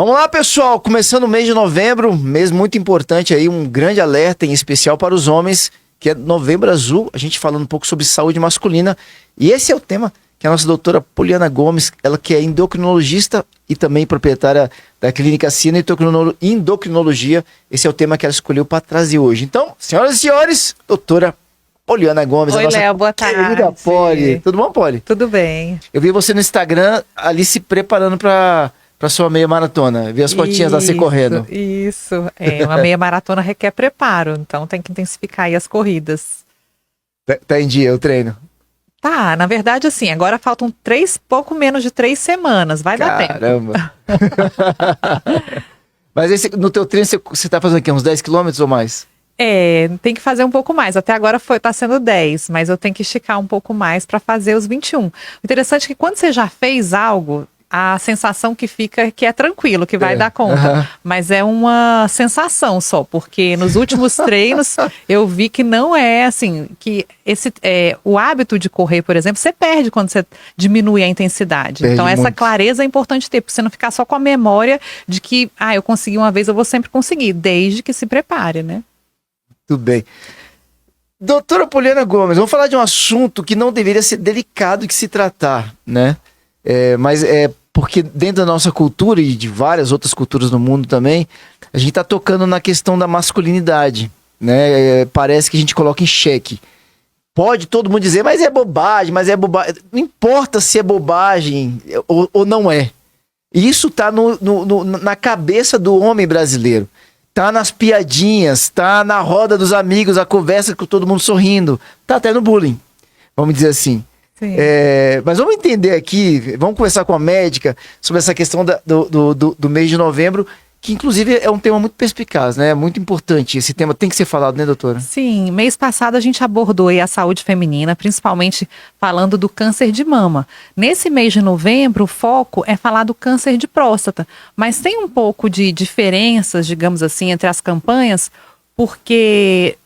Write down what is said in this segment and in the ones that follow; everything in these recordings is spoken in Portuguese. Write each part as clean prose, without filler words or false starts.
Vamos lá, pessoal, começando o mês de novembro, mês muito importante aí, um grande alerta em especial para os homens, que é Novembro Azul, a gente falando um pouco sobre saúde masculina, e esse é o tema que a nossa doutora Poliana Gomes, ela que é endocrinologista e também proprietária da clínica Sina Endocrinologia, esse é o tema que ela escolheu para trazer hoje. Então, senhoras e senhores, doutora Poliana Gomes, Oi, a nossa Léo, boa querida tarde. Poli. Tudo bom, Poli? Tudo bem. Eu vi você no Instagram ali se preparando para sua meia maratona. Vi as fotinhas lá você correndo. Isso. Uma meia maratona requer preparo, então tem que intensificar aí as corridas. Tá em dia o treino? Tá, na verdade, assim, agora faltam pouco menos de 3 semanas, vai dar tempo. Caramba! Mas no teu treino você tá fazendo aqui uns 10 quilômetros ou mais? Tem que fazer um pouco mais. Até agora tá sendo 10, mas eu tenho que esticar um pouco mais para fazer os 21. O interessante é que quando você já fez algo, a sensação que fica é que é tranquilo, que vai dar conta. Mas é uma sensação só, porque nos últimos treinos eu vi que não é assim, que o hábito de correr, por exemplo, você perde quando você diminui a intensidade. Então essa clareza é importante ter, para você não ficar só com a memória de que, eu consegui uma vez, eu vou sempre conseguir, desde que se prepare, né? Tudo bem. Doutora Poliana Gomes, vamos falar de um assunto que não deveria ser delicado de se tratar, né? Mas porque dentro da nossa cultura e de várias outras culturas no mundo também, a gente está tocando na questão da masculinidade, né? Parece que a gente coloca em xeque. Pode todo mundo dizer, mas é bobagem, Não importa se é bobagem ou não é. Isso está na cabeça do homem brasileiro. Tá nas piadinhas, tá na roda dos amigos, a conversa com todo mundo sorrindo. Tá até no bullying, vamos dizer assim. Mas vamos entender aqui, vamos conversar com a médica sobre essa questão do mês de novembro, que inclusive é um tema muito perspicaz, né? Muito importante. Esse tema tem que ser falado, né, doutora? Sim, mês passado a gente abordou aí a saúde feminina, principalmente falando do câncer de mama. Nesse mês de novembro, o foco é falar do câncer de próstata, mas tem um pouco de diferenças, digamos assim, entre as campanhas, porque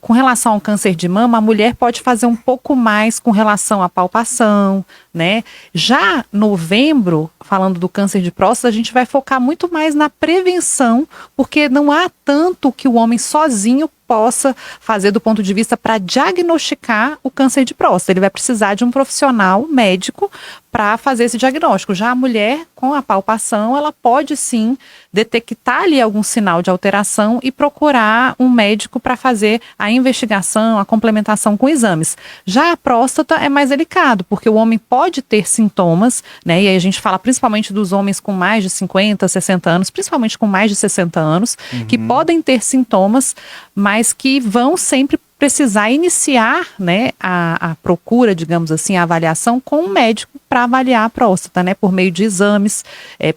com relação ao câncer de mama, a mulher pode fazer um pouco mais com relação à palpação, né? Já novembro, falando do câncer de próstata, a gente vai focar muito mais na prevenção, porque não há tanto que o homem sozinho possa fazer do ponto de vista para diagnosticar o câncer de próstata. Ele vai precisar de um profissional médico para fazer esse diagnóstico. Já a mulher, com a palpação, ela pode sim detectar ali algum sinal de alteração e procurar um médico para fazer a investigação, a complementação com exames. Já a próstata é mais delicado, porque o homem pode ter sintomas, né? E aí a gente fala principalmente dos homens com mais de 50, 60 anos, principalmente com mais de 60 anos, que podem ter sintomas, mas que vão sempre precisar iniciar, né, a procura, digamos assim, a avaliação com um médico para avaliar a próstata, né, por meio de exames,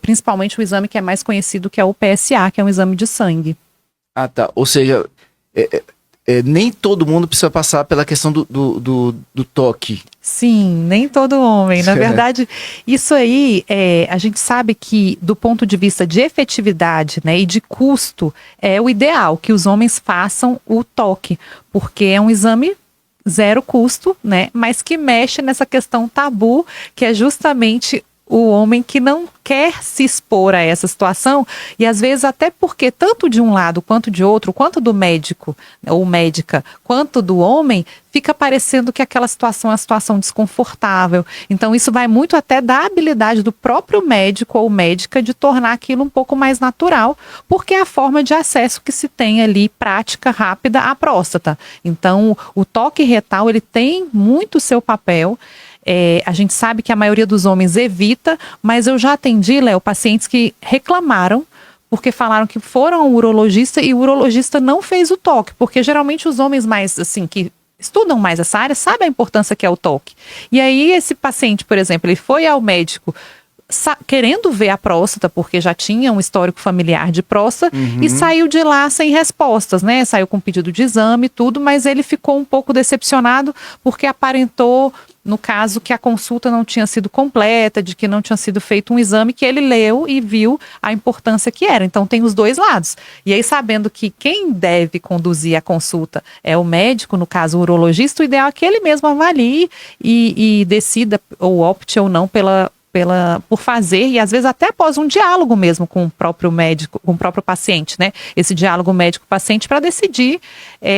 principalmente o exame que é mais conhecido, que é o PSA, que é um exame de sangue. Ah, tá. Ou seja, nem todo mundo precisa passar pela questão do toque. Sim, nem todo homem. Na verdade, isso aí, a gente sabe que do ponto de vista de efetividade, né, e de custo, é o ideal que os homens façam o toque, porque é um exame zero custo, né, mas que mexe nessa questão tabu, que é justamente o homem que não quer se expor a essa situação, e às vezes até porque tanto de um lado quanto de outro, quanto do médico ou médica, quanto do homem, fica parecendo que aquela situação é uma situação desconfortável. Então isso vai muito até da habilidade do próprio médico ou médica de tornar aquilo um pouco mais natural, porque é a forma de acesso que se tem ali, prática, rápida, à próstata. Então o toque retal, ele tem muito seu papel. A gente sabe que a maioria dos homens evita, mas eu já atendi, Léo, pacientes que reclamaram porque falaram que foram ao urologista e o urologista não fez o toque, porque geralmente os homens mais, assim, que estudam mais essa área sabem a importância que é o toque. E aí esse paciente, por exemplo, ele foi ao médico querendo ver a próstata, porque já tinha um histórico familiar de próstata, e saiu de lá sem respostas, né? Saiu com pedido de exame e tudo, mas ele ficou um pouco decepcionado porque aparentou, no caso, que a consulta não tinha sido completa, de que não tinha sido feito um exame que ele leu e viu a importância que era. Então tem os dois lados. E aí, sabendo que quem deve conduzir a consulta é o médico, no caso o urologista, o ideal é que ele mesmo avalie e decida ou opte ou não por fazer, e às vezes até após um diálogo mesmo com o próprio médico, com o próprio paciente, né? Esse diálogo médico-paciente para decidir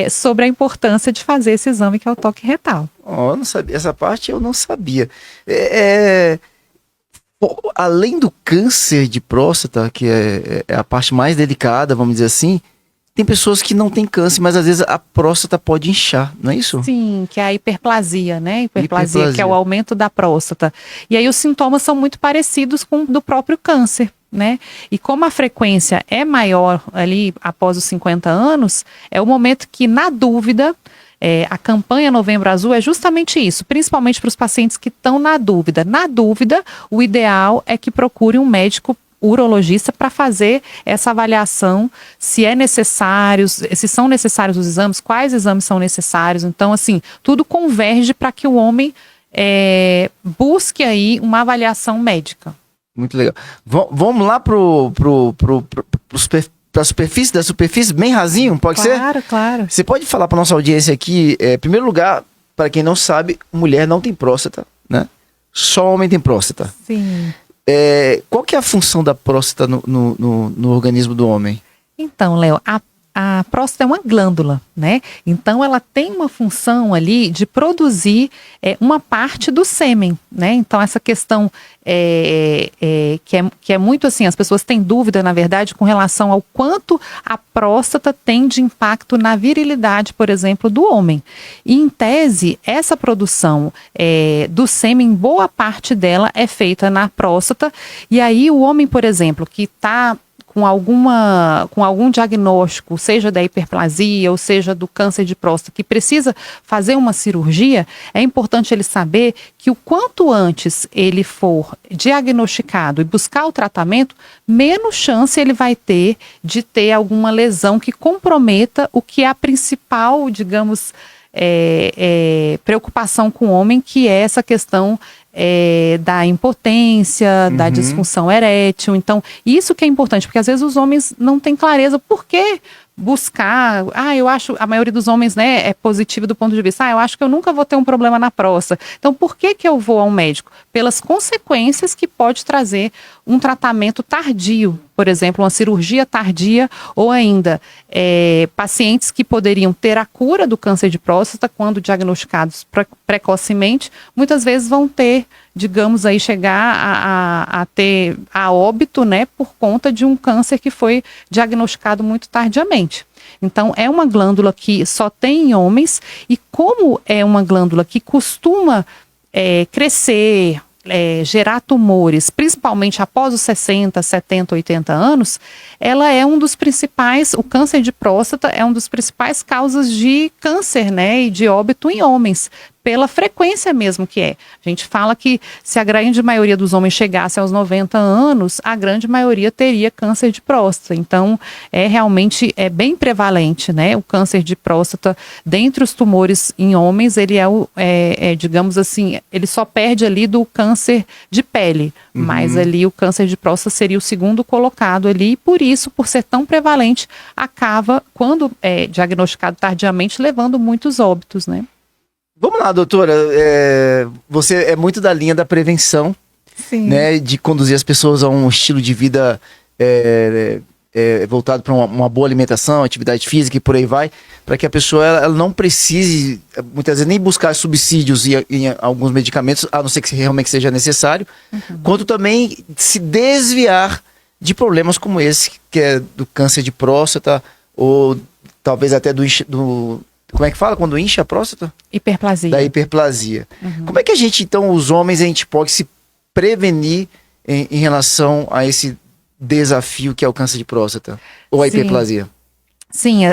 sobre a importância de fazer esse exame que é o toque retal. Eu não sabia, essa parte eu não sabia. Além do câncer de próstata, que é a parte mais delicada, vamos dizer assim, tem pessoas que não têm câncer, mas às vezes a próstata pode inchar, não é isso? Sim, que é a hiperplasia, né? Hiperplasia, que é o aumento da próstata. E aí os sintomas são muito parecidos com o do próprio câncer, né? E como a frequência é maior ali após os 50 anos, é o momento que, na dúvida, a campanha Novembro Azul é justamente isso, principalmente para os pacientes que estão na dúvida. Na dúvida, o ideal é que procure um médico urologista para fazer essa avaliação, se é necessário, se são necessários os exames, quais exames são necessários. Então, assim, tudo converge para que o homem busque aí uma avaliação médica. Muito legal. Vamos lá para a superfície, da superfície, bem rasinho, pode ser? Claro, claro. Você pode falar para nossa audiência aqui, em primeiro lugar, para quem não sabe, mulher não tem próstata, né? Só homem tem próstata. Sim. Qual que é a função da próstata no organismo do homem? Então, Léo, a próstata é uma glândula, né? Então, ela tem uma função ali de produzir uma parte do sêmen, né? Então, essa questão que é muito assim, as pessoas têm dúvida, na verdade, com relação ao quanto a próstata tem de impacto na virilidade, por exemplo, do homem. E, em tese, essa produção do sêmen, boa parte dela é feita na próstata. E aí, o homem, por exemplo, que está com algum diagnóstico, seja da hiperplasia ou seja do câncer de próstata, que precisa fazer uma cirurgia, é importante ele saber que o quanto antes ele for diagnosticado e buscar o tratamento, menos chance ele vai ter de ter alguma lesão que comprometa o que é a principal, digamos, preocupação com o homem, que é essa questão da impotência, da disfunção erétil. Então, isso que é importante, porque às vezes os homens não têm clareza por que buscar. Eu acho, a maioria dos homens, né, é positivo do ponto de vista, eu acho que eu nunca vou ter um problema na próstata. Então, por que eu vou ao médico? Pelas consequências que pode trazer um tratamento tardio, por exemplo, uma cirurgia tardia, ou ainda pacientes que poderiam ter a cura do câncer de próstata quando diagnosticados precocemente, muitas vezes vão ter, digamos aí, chegar a ter a óbito, né, por conta de um câncer que foi diagnosticado muito tardiamente. Então, é uma glândula que só tem em homens, e como é uma glândula que costuma crescer, gerar tumores, principalmente após os 60, 70, 80 anos, ela é um dos principais, o câncer de próstata é um dos principais causas de câncer, né, e de óbito em homens, pela frequência mesmo que é. A gente fala que se a grande maioria dos homens chegasse aos 90 anos, a grande maioria teria câncer de próstata. Então, realmente bem prevalente, né? O câncer de próstata, dentre os tumores em homens, ele digamos assim, ele só perde ali do câncer de pele, mas ali o câncer de próstata seria o segundo colocado ali, e por isso, por ser tão prevalente, acaba, quando diagnosticado tardiamente, levando muitos óbitos, né? Vamos lá, doutora. Você é muito da linha da prevenção, Sim. Né? De conduzir as pessoas a um estilo de vida voltado para uma boa alimentação, atividade física e por aí vai, para que a pessoa ela não precise, muitas vezes, nem buscar subsídios em alguns medicamentos, a não ser que realmente seja necessário, quanto também se desviar de problemas como esse, que é do câncer de próstata, ou talvez até do como é que fala quando incha a próstata? Hiperplasia. Da hiperplasia. Como é que a gente, então, os homens, a gente pode se prevenir em relação a esse desafio que é o câncer de próstata? Ou a hiperplasia? Sim,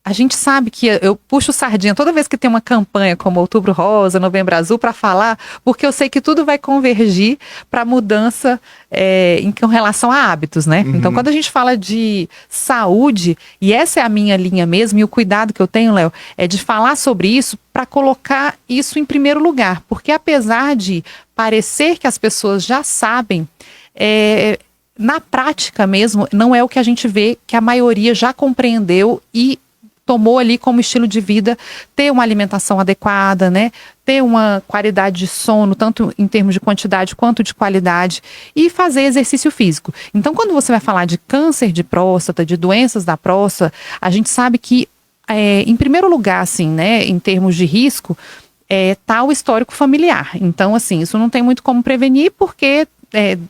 a gente sabe que eu puxo sardinha toda vez que tem uma campanha como Outubro Rosa, Novembro Azul, para falar, porque eu sei que tudo vai convergir para mudança com relação a hábitos, né? Então, quando a gente fala de saúde, e essa é a minha linha mesmo, e o cuidado que eu tenho, Léo, é de falar sobre isso para colocar isso em primeiro lugar. Porque apesar de parecer que as pessoas já sabem, na prática mesmo, não é o que a gente vê que a maioria já compreendeu e tomou ali como estilo de vida ter uma alimentação adequada, né? Ter uma qualidade de sono, tanto em termos de quantidade quanto de qualidade, e fazer exercício físico. Então, quando você vai falar de câncer de próstata, de doenças da próstata, a gente sabe que, em primeiro lugar, assim, né, em termos de risco, tá o histórico familiar. Então, assim, isso não tem muito como prevenir, porque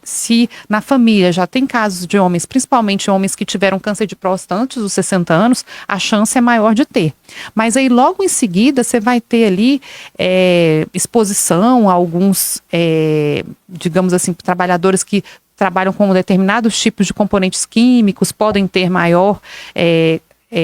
se na família já tem casos de homens, principalmente homens que tiveram câncer de próstata antes dos 60 anos, a chance é maior de ter. Mas aí logo em seguida você vai ter ali exposição a alguns, digamos assim, trabalhadores que trabalham com determinados tipos de componentes químicos, podem ter maior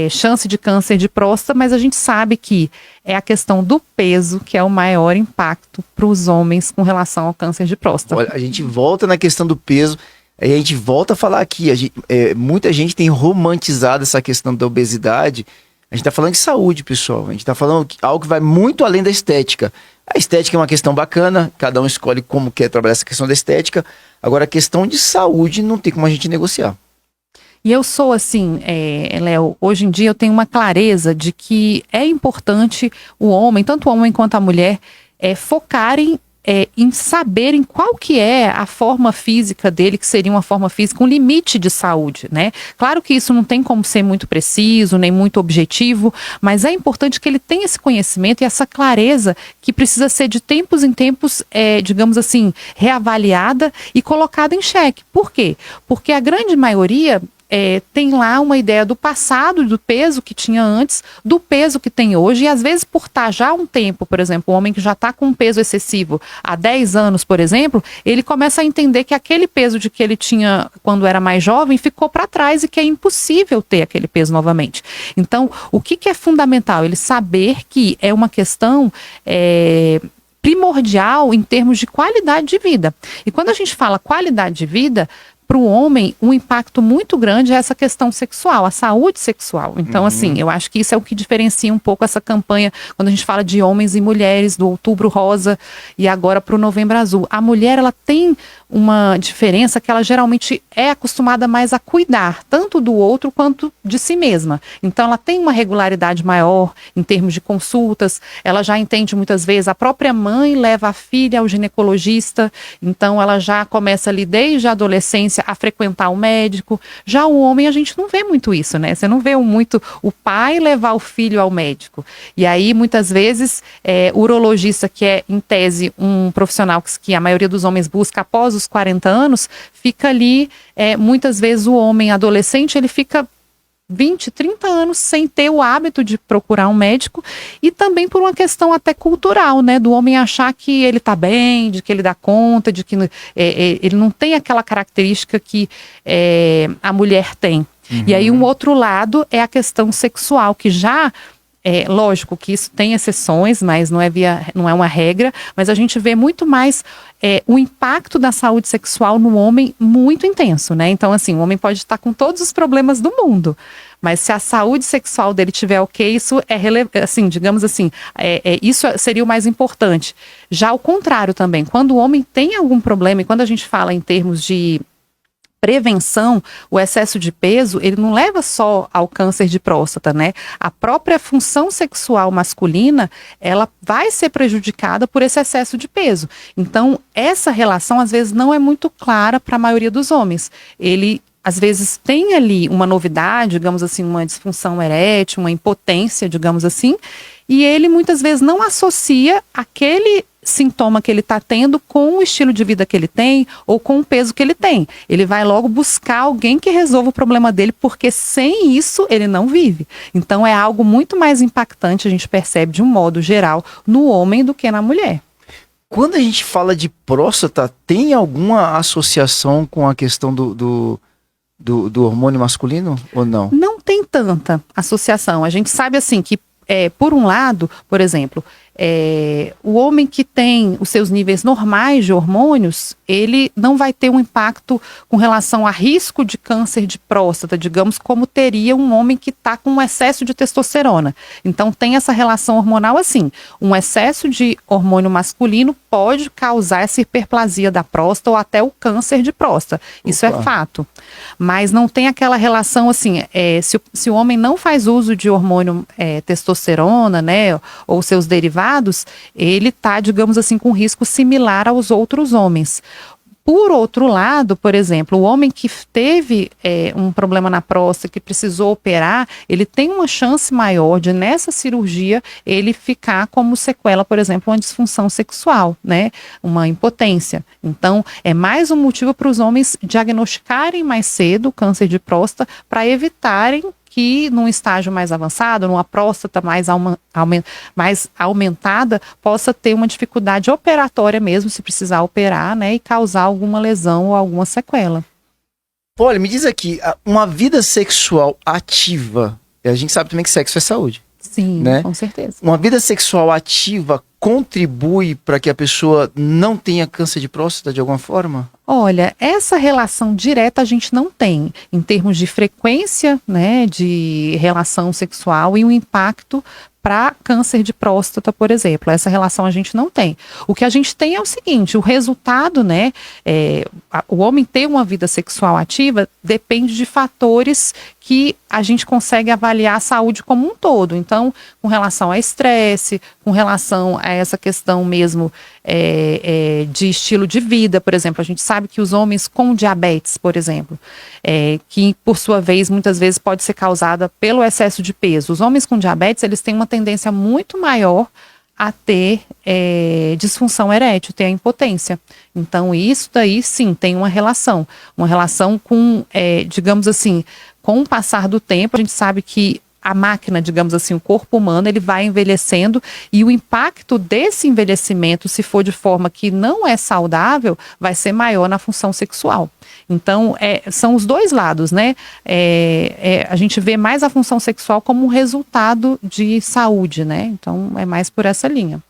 chance de câncer de próstata, mas a gente sabe que é a questão do peso que é o maior impacto para os homens com relação ao câncer de próstata. Olha, a gente volta na questão do peso, aí a gente volta a falar aqui, muita gente tem romantizado essa questão da obesidade. A gente está falando de saúde, pessoal, a gente está falando algo que vai muito além da estética. A estética é uma questão bacana, cada um escolhe como quer trabalhar essa questão da estética, agora a questão de saúde não tem como a gente negociar. E eu sou assim, Léo, hoje em dia eu tenho uma clareza de que é importante o homem, tanto o homem quanto a mulher, focarem em saberem qual que é a forma física dele, que seria uma forma física, um limite de saúde, né? Claro que isso não tem como ser muito preciso, nem muito objetivo, mas é importante que ele tenha esse conhecimento e essa clareza que precisa ser de tempos em tempos, digamos assim, reavaliada e colocada em xeque. Por quê? Porque a grande maioria tem lá uma ideia do passado, do peso que tinha antes, do peso que tem hoje, e às vezes por estar já há um tempo, por exemplo, o homem que já está com um peso excessivo há 10 anos, por exemplo, ele começa a entender que aquele peso de que ele tinha quando era mais jovem ficou para trás e que é impossível ter aquele peso novamente. Então, o que é fundamental? Ele saber que é uma questão primordial em termos de qualidade de vida. E quando a gente fala qualidade de vida, para o homem, um impacto muito grande é essa questão sexual, a saúde sexual. Então, assim, eu acho que isso é o que diferencia um pouco essa campanha, quando a gente fala de homens e mulheres, do Outubro Rosa e agora para o Novembro Azul. A mulher, ela tem uma diferença que ela geralmente é acostumada mais a cuidar, tanto do outro quanto de si mesma. Então, ela tem uma regularidade maior em termos de consultas, ela já entende muitas vezes, a própria mãe leva a filha ao ginecologista, então ela já começa ali desde a adolescência a frequentar o médico. Já o homem, a gente não vê muito isso, né? Você não vê muito o pai levar o filho ao médico. E aí, muitas vezes, o urologista, que é, em tese, um profissional que a maioria dos homens busca após os 40 anos, fica ali, muitas vezes o homem adolescente, ele fica 20, 30 anos sem ter o hábito de procurar um médico, e também por uma questão até cultural, né, do homem achar que ele está bem, de que ele dá conta, de que ele não tem aquela característica que a mulher tem. E aí um outro lado é a questão sexual, que já lógico que isso tem exceções, mas não é uma regra, mas a gente vê muito mais o impacto da saúde sexual no homem muito intenso, né? Então, assim, o homem pode estar com todos os problemas do mundo, mas se a saúde sexual dele tiver ok, isso assim, digamos assim, isso seria o mais importante. Já ao contrário também, quando o homem tem algum problema, e quando a gente fala em termos de prevenção, o excesso de peso, ele não leva só ao câncer de próstata, né? A própria função sexual masculina, ela vai ser prejudicada por esse excesso de peso. Então, essa relação, às vezes, não é muito clara para a maioria dos homens. Ele, às vezes, tem ali uma novidade, digamos assim, uma disfunção erétil, uma impotência, digamos assim, e ele, muitas vezes, não associa aquele sintoma que ele está tendo com o estilo de vida que ele tem ou com o peso que ele tem. Ele vai logo buscar alguém que resolva o problema dele, porque sem isso ele não vive. Então é algo muito mais impactante, a gente percebe de um modo geral, no homem do que na mulher. Quando a gente fala de próstata, tem alguma associação com a questão do hormônio masculino ou não? Não tem tanta associação. A gente sabe assim que, por um lado, por exemplo, O homem que tem os seus níveis normais de hormônios, ele não vai ter um impacto com relação a risco de câncer de próstata, digamos, como teria um homem que está com um excesso de testosterona. Então tem essa relação hormonal assim, um excesso de hormônio masculino pode causar essa hiperplasia da próstata ou até o câncer de próstata. Isso é fato. Mas não tem aquela relação assim, se o homem não faz uso de hormônio testosterona, né, ou seus derivados, ele está, digamos assim, com risco similar aos outros homens. Por outro lado, por exemplo, o homem que teve um problema na próstata, que precisou operar, ele tem uma chance maior de, nessa cirurgia, ele ficar como sequela, por exemplo, uma disfunção sexual, né? Uma impotência. Então, é mais um motivo para os homens diagnosticarem mais cedo o câncer de próstata para evitarem que num estágio mais avançado, numa próstata mais aumentada, possa ter uma dificuldade operatória mesmo, se precisar operar, né, e causar alguma lesão ou alguma sequela. Olha, me diz aqui, uma vida sexual ativa, a gente sabe também que sexo é saúde. Sim, né? Com certeza. Uma vida sexual ativa contribui para que a pessoa não tenha câncer de próstata de alguma forma? Olha, essa relação direta a gente não tem em termos de frequência, né, de relação sexual e o impacto para câncer de próstata, por exemplo. Essa relação a gente não tem. O que a gente tem é o seguinte, o resultado, né, o homem ter uma vida sexual ativa depende de fatores que a gente consegue avaliar a saúde como um todo. Então, com relação a estresse, com relação a essa questão mesmo de estilo de vida, por exemplo, a gente sabe que os homens com diabetes, por exemplo, que por sua vez, muitas vezes pode ser causada pelo excesso de peso. Os homens com diabetes, eles têm uma tendência muito maior a ter disfunção erétil, ter a impotência. Então, isso daí, sim, tem uma relação com, digamos assim, com o passar do tempo, a gente sabe que a máquina, digamos assim, o corpo humano, ele vai envelhecendo e o impacto desse envelhecimento, se for de forma que não é saudável, vai ser maior na função sexual. Então, são os dois lados, né? A gente vê mais a função sexual como um resultado de saúde, né? Então, é mais por essa linha.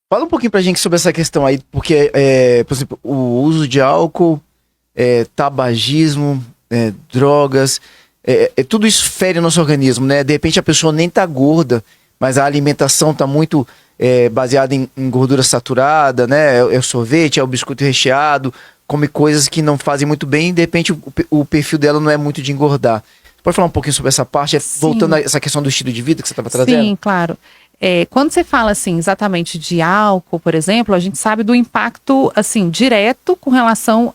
Fala um pouquinho pra gente sobre essa questão aí, porque, por exemplo, o uso de álcool, tabagismo, drogas, tudo isso fere o nosso organismo, né? De repente a pessoa nem tá gorda, mas a alimentação tá muito baseada em gordura saturada, né? É o sorvete, é o biscoito recheado, come coisas que não fazem muito bem e de repente o perfil dela não é muito de engordar. Pode falar um pouquinho sobre essa parte, voltando a essa questão do estilo de vida que você estava trazendo? Sim, claro. Quando você fala assim, exatamente de álcool, por exemplo, a gente sabe do impacto assim direto com relação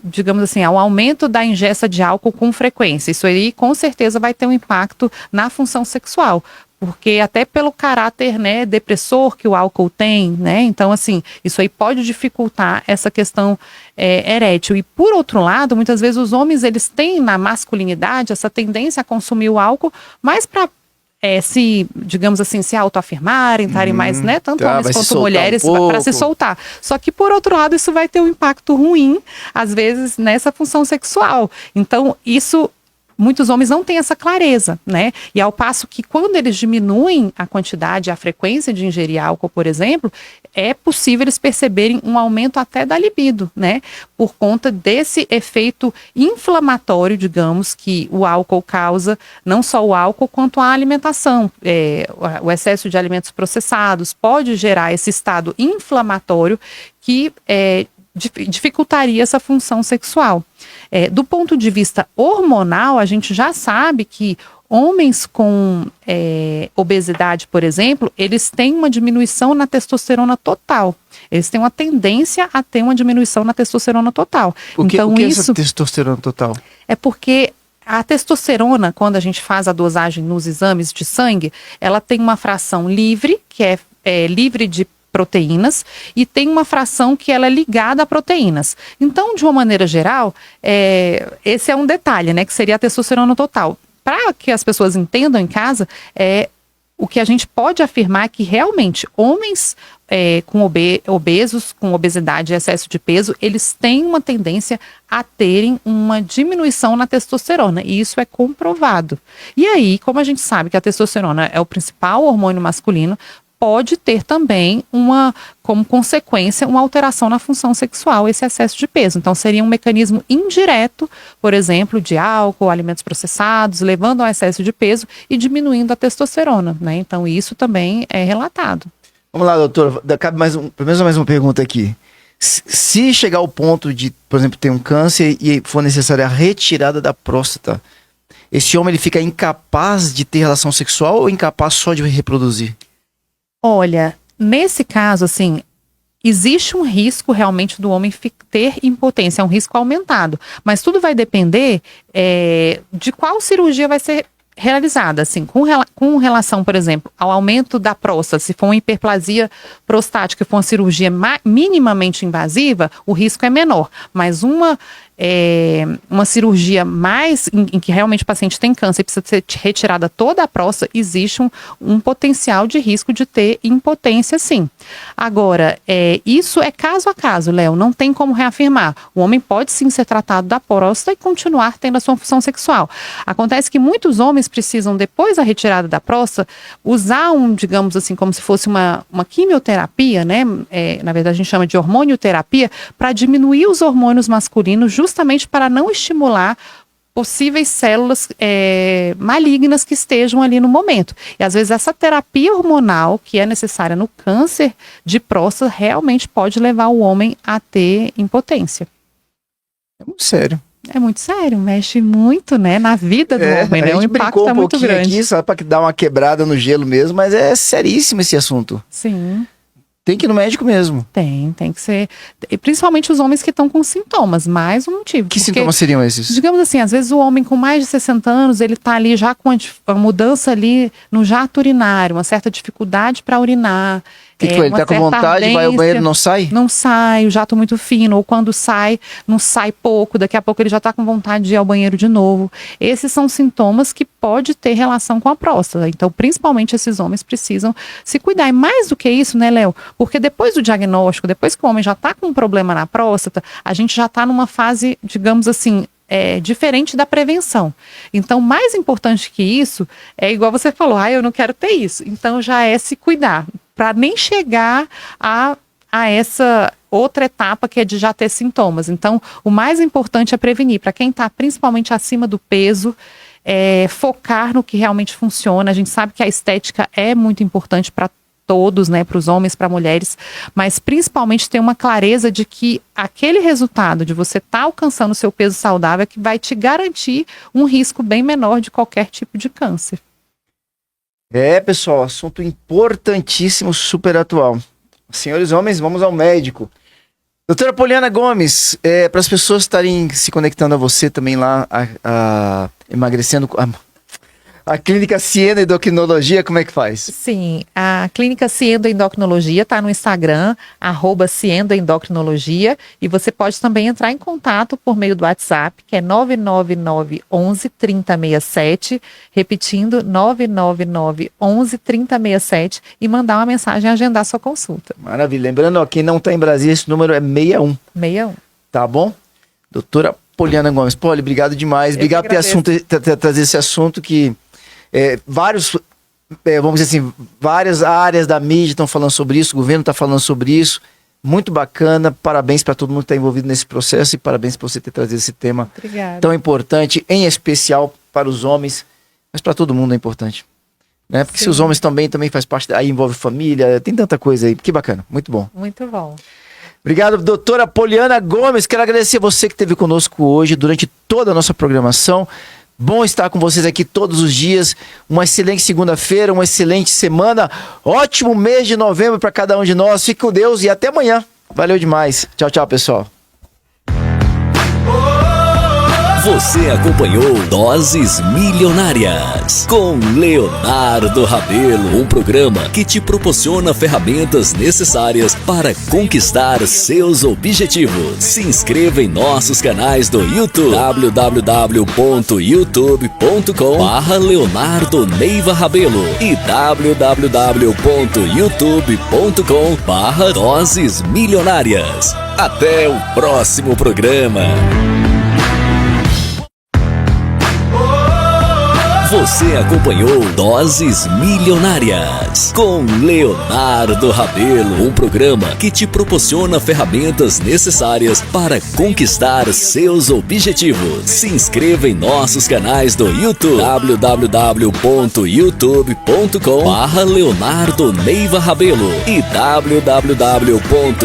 digamos assim, ao aumento da ingesta de álcool com frequência. Isso aí com certeza vai ter um impacto na função sexual. Porque até pelo caráter, né, depressor que o álcool tem, né, então assim, isso aí pode dificultar essa questão erétil. E por outro lado, muitas vezes os homens, eles têm na masculinidade essa tendência a consumir o álcool mais para digamos assim, se autoafirmarem, estarem mais, né, tanto homens quanto mulheres, para se soltar. Só que, por outro lado, isso vai ter um impacto ruim, às vezes, nessa função sexual. Então, isso, muitos homens não têm essa clareza, né? E ao passo que, quando eles diminuem a quantidade, a frequência de ingerir álcool, por exemplo, é possível eles perceberem um aumento até da libido, né? Por conta desse efeito inflamatório, digamos, que o álcool causa, não só o álcool, quanto a alimentação. O excesso de alimentos processados pode gerar esse estado inflamatório que dificultaria essa função sexual. Do ponto de vista hormonal, a gente já sabe que homens com obesidade, por exemplo, eles têm uma diminuição na testosterona total. Eles têm uma tendência a ter uma diminuição na testosterona total. O que é essa testosterona total? É porque a testosterona, quando a gente faz a dosagem nos exames de sangue, ela tem uma fração livre, que é livre de proteínas, e tem uma fração que ela é ligada a proteínas. Então, de uma maneira geral, esse é um detalhe, né, que seria a testosterona total. Para que as pessoas entendam em casa, o que a gente pode afirmar é que realmente homens obesos, com obesidade e excesso de peso, eles têm uma tendência a terem uma diminuição na testosterona, e isso é comprovado. E aí, como a gente sabe que a testosterona é o principal hormônio masculino, pode ter também como consequência, uma alteração na função sexual, esse excesso de peso. Então, seria um mecanismo indireto, por exemplo, de álcool, alimentos processados, levando ao excesso de peso e diminuindo a testosterona, né? Então, isso também é relatado. Vamos lá, doutora, cabe pelo menos mais uma pergunta aqui. Se chegar ao ponto de, por exemplo, ter um câncer e for necessária a retirada da próstata, esse homem ele fica incapaz de ter relação sexual ou incapaz só de reproduzir? Olha, nesse caso, assim, existe um risco realmente do homem ter impotência, é um risco aumentado. Mas tudo vai depender de qual cirurgia vai ser realizada, assim, com relação, por exemplo, ao aumento da próstata. Se for uma hiperplasia prostática, for uma cirurgia minimamente invasiva, o risco é menor. Mas uma cirurgia mais em que realmente o paciente tem câncer e precisa ser retirada toda a próstata, existe um potencial de risco de ter impotência, sim. Agora, isso é caso a caso, Léo, não tem como reafirmar. O homem pode sim ser tratado da próstata e continuar tendo a sua função sexual. Acontece que muitos homens precisam, depois da retirada da próstata, usar digamos assim, como se fosse uma quimioterapia, né? Na verdade a gente chama de hormonioterapia, para diminuir os hormônios masculinos, justamente para não estimular possíveis células malignas que estejam ali no momento. E às vezes essa terapia hormonal que é necessária no câncer de próstata realmente pode levar o homem a ter impotência. É muito sério. É muito sério, mexe muito, né, na vida do homem, né? O impacto é muito grande. Aqui, só para dar uma quebrada no gelo mesmo, mas é seríssimo esse assunto. Sim. Tem que ir no médico mesmo. Tem que ser. E principalmente os homens que estão com sintomas, mais um motivo. Que sintomas seriam esses? Digamos assim, às vezes o homem com mais de 60 anos, ele está ali já com a mudança ali no jato urinário, uma certa dificuldade para urinar. O que foi? Ele tá com vontade, vai ao banheiro e não sai? Não sai, o jato muito fino, ou quando sai, não sai pouco, daqui a pouco ele já está com vontade de ir ao banheiro de novo. Esses são sintomas que pode ter relação com a próstata. Então, principalmente esses homens precisam se cuidar. E mais do que isso, né, Léo? Porque depois do diagnóstico, depois que o homem já está com um problema na próstata, a gente já está numa fase, digamos assim, diferente da prevenção. Então, mais importante que isso, é igual você falou, eu não quero ter isso. Então, já é se cuidar, para nem chegar a essa outra etapa que é de já ter sintomas. Então, o mais importante é prevenir. Para quem está principalmente acima do peso, focar no que realmente funciona. A gente sabe que a estética é muito importante para todos, né, para os homens, para mulheres, mas principalmente ter uma clareza de que aquele resultado de você estar alcançando o seu peso saudável é que vai te garantir um risco bem menor de qualquer tipo de câncer. Pessoal, assunto importantíssimo, super atual. Senhores homens, vamos ao médico. Doutora Poliana Gomes, para as pessoas estarem se conectando a você também lá, emagrecendo... A Clínica Ciendo Endocrinologia, como é que faz? Sim, a Clínica Ciendo Endocrinologia está no Instagram, @Ciendo Endocrinologia, e você pode também entrar em contato por meio do WhatsApp, que é 999 11 3067, repetindo, 999 11 3067, e mandar uma mensagem e agendar sua consulta. Maravilha. Lembrando, quem não está em Brasília, esse número é 61. 61. Tá bom? Doutora Poliana Gomes. Poli, obrigado demais. Obrigado por trazer esse assunto que... vamos dizer assim, várias áreas da mídia estão falando sobre isso, o governo está falando sobre isso. Muito bacana, parabéns para todo mundo que está envolvido nesse processo e parabéns por você ter trazido esse tema tão importante, em especial para os homens, mas para todo mundo é importante. Né? Porque se os homens também faz parte, aí envolve família, tem tanta coisa aí. Que bacana, muito bom. Muito bom. Obrigado, doutora Poliana Gomes. Quero agradecer você que esteve conosco hoje durante toda a nossa programação. Bom estar com vocês aqui todos os dias. Uma excelente segunda-feira, uma excelente semana. Ótimo mês de novembro para cada um de nós. Fique com Deus e até amanhã. Valeu demais. Tchau, tchau, pessoal. Você acompanhou Doses Milionárias com Leonardo Rabelo, um programa que te proporciona ferramentas necessárias para conquistar seus objetivos. Se inscreva em nossos canais do YouTube, www.youtube.com/Leonardo Neiva Rabelo e www.youtube.com/Doses Milionárias. Até o próximo programa. Você acompanhou Doses Milionárias com Leonardo Rabelo, um programa que te proporciona ferramentas necessárias para conquistar seus objetivos. Se inscreva em nossos canais do YouTube, www.youtube.com/Leonardo Neiva Rabelo e www